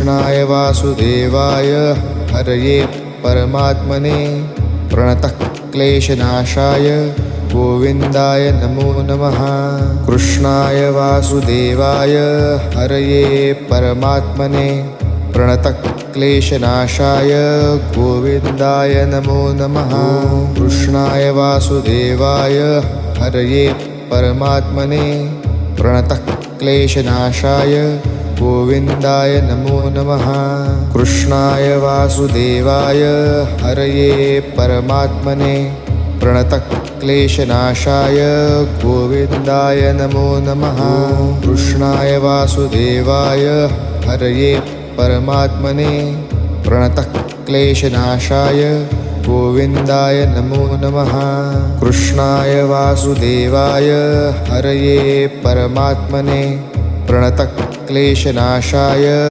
कृष्णाय वासुदेवाय हरये परमात्मने प्रणतः क्लेशनाशाय गोविन्दाय नमो नमः। कृष्णाय वासुदेवाय हरये परमात्मने प्रणतः क्लेशनाशाय गोविन्दाय नमो नमः। कृष्णाय वासुदेवाय हरये परमात्मने प्रणतः क्लेशनाशाय गोविन्दाय नमो नमः। कृष्णाय वासुदेवाय हरये परमात्मने प्रणतः क्लेशनाशाय गोविन्दाय नमो नमः। कृष्णाय वासुदेवाय हरये परमात्मने प्रणतः क्लेशनाशाय गोविन्दाय नमो नमः। कृष्णाय वासुदेवाय हरये परमात्मने प्रणतः क्लेशनाशाय